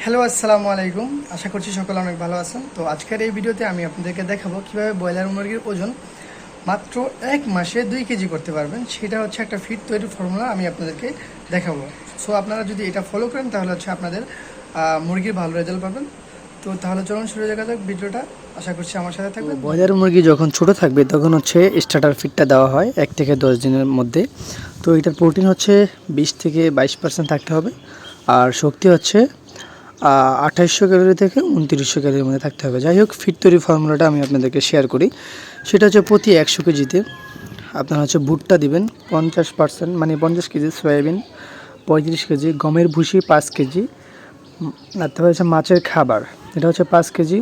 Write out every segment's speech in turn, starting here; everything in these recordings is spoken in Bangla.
হ্যালো, আসসালামু আলাইকুম। আশা করছি সকলে অনেক ভালো আছেন। তো আজকের এই ভিডিওতে আমি আপনাদেরকে দেখাবো কিভাবে ব্রয়লার মুরগির ওজন মাত্র 1 মাসে 2 কেজি করতে পারবেন। সেটা হচ্ছে একটা ফিড তৈরির ফর্মুলা আমি আপনাদেরকে দেখাবো। সো আপনারা যদি এটা ফলো করেন তাহলে হচ্ছে আপনাদের মুরগির ভালো রেজাল্ট পাবেন। তো তাহলে চলুন শুরু করা যাক ভিডিওটা। আশা করছি আমার সাথে থাকবেন। ব্রয়লার মুরগি যখন ছোট থাকবে তখন হচ্ছে স্টার্টার ফিডটা দেওয়া হয় 1 থেকে 10 দিনের মধ্যে। তো এটার প্রোটিন হচ্ছে 20 থেকে 22% থাকতে হবে, আর শক্তি হচ্ছে 2800 ক্যালোরি থেকে 2900 ক্যালোরির মধ্যে থাকতে হবে। যাই হোক, ফিড তৈরি ফর্মুলাটা আমি আপনাদেরকে শেয়ার করি। সেটা হচ্ছে প্রতি 100 কেজিতে আপনারা হচ্ছে ভুট্টা দিবেন 50%, মানে 50 কেজি, সয়াবিন 35 কেজি, গমের ভুসি 5 কেজি, তারপরে হচ্ছে মাছের খাবার, এটা হচ্ছে 5 কেজি,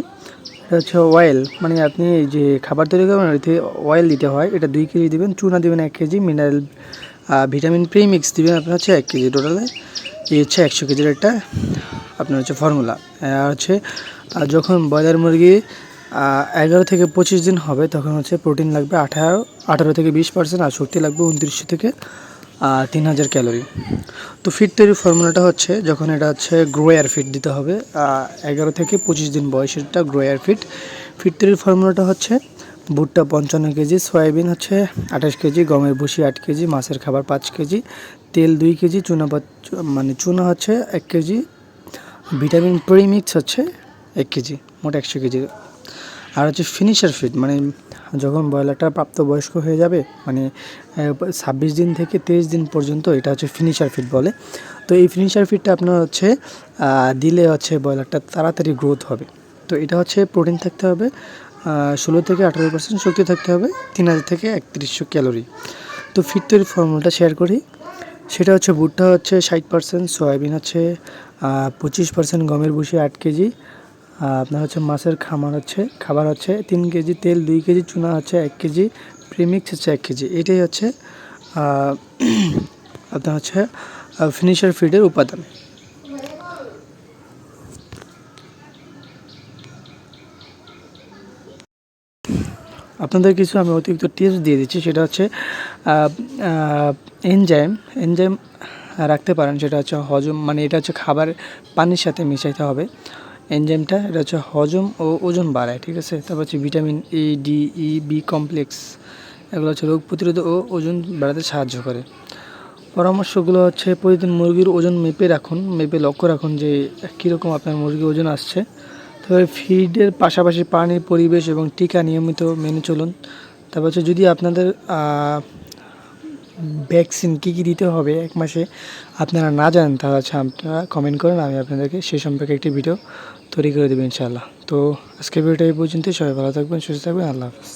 এটা হচ্ছে অয়েল, মানে আপনি যে খাবার তৈরি করবেন ওইতে অয়েল দিতে হয়, এটা 2 কেজি দিবেন, চুনা দিবেন 1 কেজি, মিনারেল ভিটামিন প্রিমিক্স দিবেন আপনার হচ্ছে 1 কেজি। টোটালে এই হচ্ছে 100 কেজির একটা আপনার হচ্ছে ফর্মুলা। আর হচ্ছে যখন ব্রয়লার মুরগি 11 থেকে 25 দিন হবে তখন হচ্ছে প্রোটিন লাগবে 18 থেকে 20%, আর শক্তি লাগবে 2900 থেকে 3000 ক্যালোরি। তো ফিড তৈরির ফর্মুলাটা হচ্ছে, যখন এটা হচ্ছে গ্রোয়ার ফিড দিতে হবে 11 থেকে 25 দিন বয়সেরটা গ্রোয়ার ফিড। ফিড তৈরির ফর্মুলাটা হচ্ছে ভুট্টা 55 কেজি, সয়াবিন হচ্ছে 28 কেজি, গমের ভুসি 8 কেজি, মাছের খাবার 5 কেজি, তেল 2 কেজি, মানে চুনা হচ্ছে 1 কেজি, ভিটামিন প্রিমিক্স হচ্ছে 1 কেজি, মোট 100 কেজি। আর হচ্ছে ফিনিশার ফিড, মানে যখন ব্রয়লারটা প্রাপ্তবয়স্ক হয়ে যাবে, মানে 26 দিন থেকে 23 দিন পর্যন্ত, এটা হচ্ছে ফিনিশার ফিড বলে। তো এই ফিনিশার ফিডটা আপনার হচ্ছে দিলে হচ্ছে ব্রয়লারটা তাড়াতাড়ি গ্রোথ হবে। তো এটা হচ্ছে প্রোটিন থাকতে হবে 16 থেকে 18%, শক্তি থাকতে হবে 3000 থেকে 3100 ক্যালোরি। তো ফিড তৈরির ফর্মুলাটা শেয়ার করি। সেটা হচ্ছে ভুট্টা হচ্ছে 60%, সয়াবিন হচ্ছে 25%, গমের ভুসি 8 কেজি, আপনার হচ্ছে মাছের খাবার হচ্ছে 3 কেজি, তেল 2 কেজি, চুনা হচ্ছে 1 কেজি, প্রিমিক্স হচ্ছে 1 কেজি। এটাই হচ্ছে আপনার হচ্ছে ফিনিশার ফিডের উপাদান। আপনাদের কিছু আমি অতিরিক্ত টিপস দিয়ে দিচ্ছি। সেটা হচ্ছে এনজাইম রাখতে পারেন। সেটা হচ্ছে হজম, মানে এটা হচ্ছে খাবার পানির সাথে মিশাইতে হবে এনজাইমটা। এটা হচ্ছে হজম ও ওজন বাড়ায়, ঠিক আছে। তারপর হচ্ছে vitamin A, D, E, B complex, এগুলো হচ্ছে রোগ প্রতিরোধ ও ওজন বাড়াতে সাহায্য করে। পরামর্শগুলো হচ্ছে, প্রতিদিন মুরগির ওজন মেপে রাখুন, মেপে লক্ষ্য রাখুন যে কীরকম আপনার মুরগির ওজন আসছে। তবে ফিডের পাশাপাশি পানি, পরিবেশ এবং টিকা নিয়মিত মেনে চলুন। তারপর হচ্ছে, যদি আপনাদের ভ্যাকসিন কী কী দিতে হবে 1 মাসে আপনারা না জানেন, তাহলে হচ্ছে আপনারা কমেন্ট করেন, আমি আপনাদেরকে সে সম্পর্কে একটি ভিডিও তৈরি করে দেবো ইনশাআল্লাহ। তো আজকের ভিডিওটা এই পর্যন্তই। সবাই ভালো থাকবেন, সুস্থ থাকবেন, আল্লাহ হাফেজ।